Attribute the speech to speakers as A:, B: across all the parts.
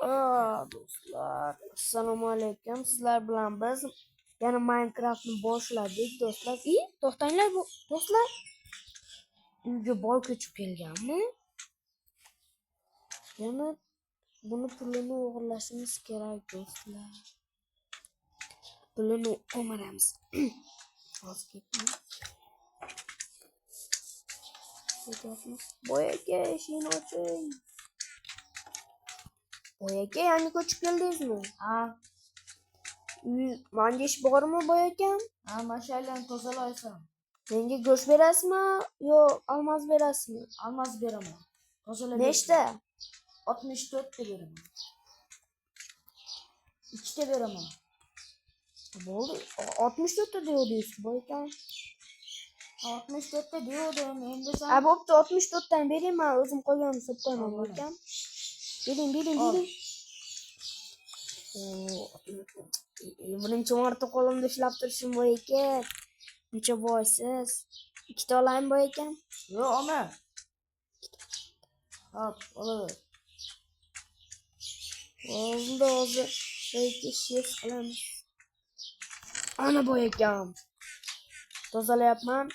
A: Do'stlar, assalomu alaykum. Sizlar bilan biz yana Minecraftni boshladik, do'stlar. To'xtanglar bu do'stlar. Uyga boy ko'chib kelganmi? Yana buni pulini o'g'irlashimiz kerak, do'stlar. Pulini o'maramiz. Hozir ketma. Boy aka, eshikni oching. Boy aka, yangi ko'chib keldingizmi?
B: Ha,
A: Menga ish bormi, boy akam?
B: ha, mashalarni tozalaysan.
A: Menga go'sht berasizmi yo olmos berasizmi?
B: Almaz beraman. Tozalab
A: Nechta?
B: 64 ta beraman. 2 ta beraman.
A: Bo'ldi. 64 ta deyapsiz, boy akam.
B: 64 ta dedim. Endi sen
A: Bo'pti, 64 tani bering, men o'zim qolganini solib qo'yaman, boy akam. Bering. Birinchi marta qo'limda ushlab turishim, boy aka. Buncha boysiz. Ikkita olaymi, boy akam?
B: yo'q, olma. Hop, olaver.
A: Bo'ldi, hozir boy aka ish qilamiz. Ana boy akam. Tozalayapman.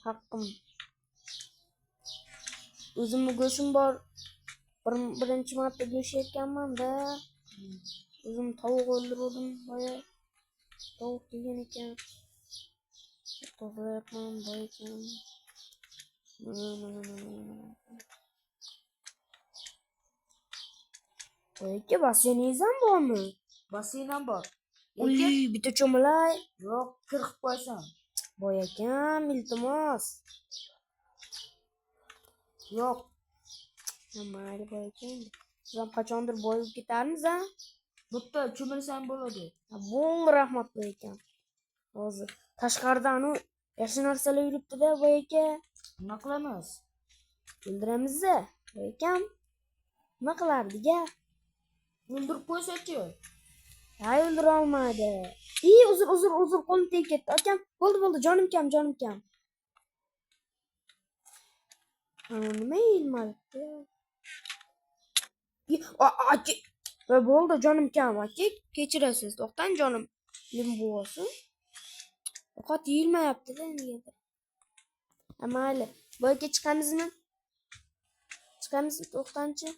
A: Haqqim. O'zimni go'shim bor. Birinchi marta go'sht yeyotganman-da. O'zim tovuq o'ldirdim, boya. Tovuq yegan ekan. Tozalayapman, boy akam. Boy aka, basseyiningiz ham bormi?
B: Basseyn ham bor.
A: Uy, bitta cho'milay.
B: Yo'q, kirib qo'ysan.
A: Boy akam, iltimos.
B: Yo'q.
A: Mayli, boy akam. Siz ham qachondir boyib ketarmiz, ha?
B: Bitta cho'milsang bo'ladi.
A: Bo'ldi, rahmat, boy akam. Hozir tashqaridan u yaxshi narsalar yuribdi-da, boy aka.
B: Nima qilamiz?
A: O'ldiramiz-da, boy akam. Nima qilardik-a?
B: O'ldirib qo'ysa-chi?
A: Hay, o'ldira olmaydi. Uzr, qo'lim tegib ketdi. Akam, bo'ldi, jonim kam. Nima ilmadi? Aka, bo'ldi, jonim kam, aka. Kechirasiz. To'xtang, jonim. Lim bo'lsin. Ovqat yeyilmayapti-da negadir. Mayli. Boy aka, chiqamizmi? To'xtangchi.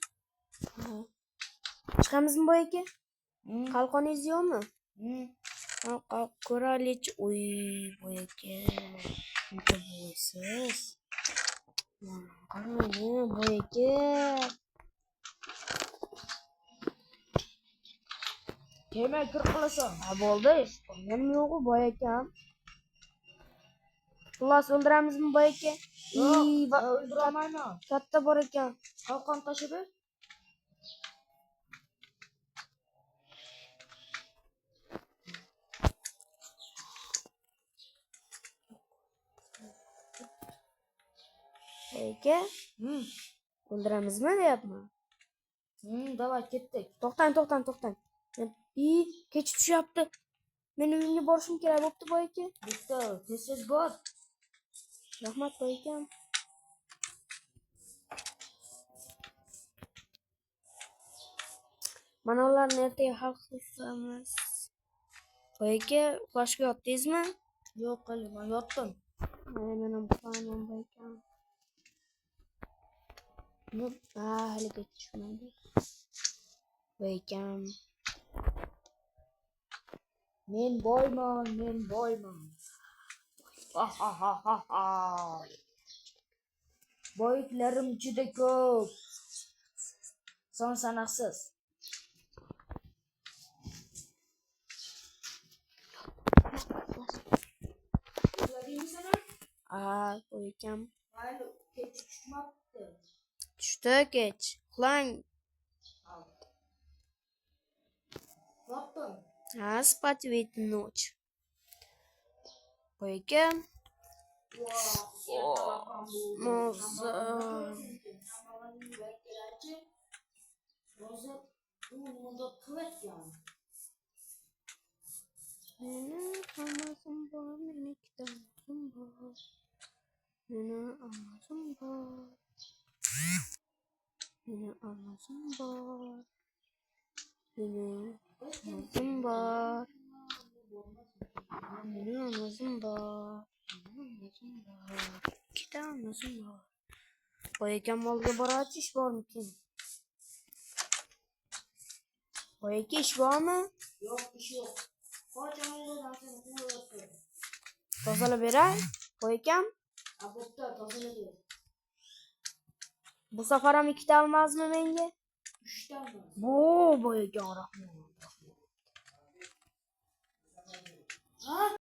A: Chiqamizmi, boy aka? Qalqoningiz yo'qmi? Ko'raylik. Uy, boy aka. Buncha bo'ysiz. Qarang, boy aka.
B: Kelmay kirib qolasan.
A: Bo'ldi. Qolganim yo'q, boy akam. Xullas, o'ldiramizmi, boy aka?
B: Yo'q, o'ldiramayman.
A: Katta bor ekan.
B: Qalqon tashib.
A: Aka, o'ldiramizmi deyapman.
B: Davay ketdik.
A: To'xtang. Kech tushyapti. Men uyimga borishim kerak bo'pti, boy aka.
B: Bitta, tez bor.
A: Rahmat, boy akam. Mana ularni ertaga hal qilamiz. Boy aka, uxlashga yotdingizmi?
B: Yo'q, qilman, yotdim.
A: Men ham uxlayman, boy akam. Haligacha tushmadi. Boy akam.
B: Men boyman. Ha. Boyliklarim juda ko'p. Son sanoqsiz.
A: Boy akam.
B: Mayli, kech tushmabdi.
A: Tushdi kech. Uxlang.
B: Yotdim.
A: Спать в эту ночь. Boy akam. Meni almazim bor, meni kitobim bor. Meni almazim bor. Benim namazım var. Benim namazım var. Benim namazım var. İki tane namazım var. Boyakan balga baraç iş var mı ki? Boyaki iş var mı?
B: Yok iş yok. Kocaman olur seni bunu.
A: Tozala beray. Boyakan.
B: Abutta tozunu diyor.
A: Bu sefer hem iki tane almaz mı menge?
B: 3 tane var.
A: Bu boyakan rahmet.
B: Ha?